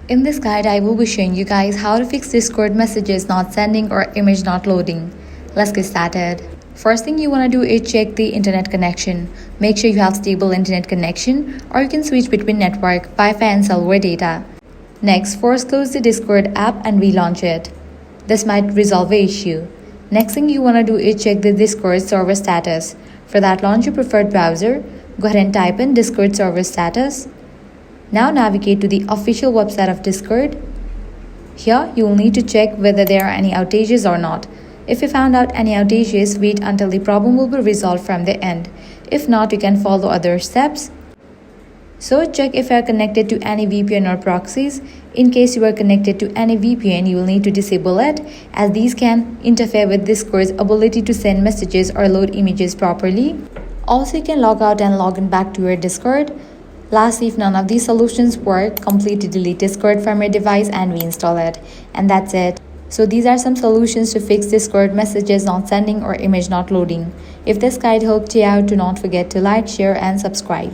In this guide, I will be showing you guys how to fix Discord messages not sending or image not loading. Let's get started. First thing you want to do is check the internet connection. Make sure you have stable internet connection, or you can switch between network, Wi-Fi and cellular data. Next, force close the Discord app and relaunch it. This might resolve the issue. Next thing you want to do is check the Discord server status. For that, launch your preferred browser. Go ahead and type in Discord server status. Now navigate to the official website of Discord. Here, you will need to check whether there are any outages or not. If you found out any outages, wait until the problem will be resolved from the end. If not, you can follow other steps. So check if you are connected to any VPN or proxies. In case you are connected to any VPN, you will need to disable it, as these can interfere with Discord's ability to send messages or load images properly. Also, you can log out and log in back to your Discord. Lastly, if none of these solutions work, completely delete Discord from your device and reinstall it. And that's it. So these are some solutions to fix Discord messages not sending or image not loading. If this guide helped you out, do not forget to like, share and subscribe.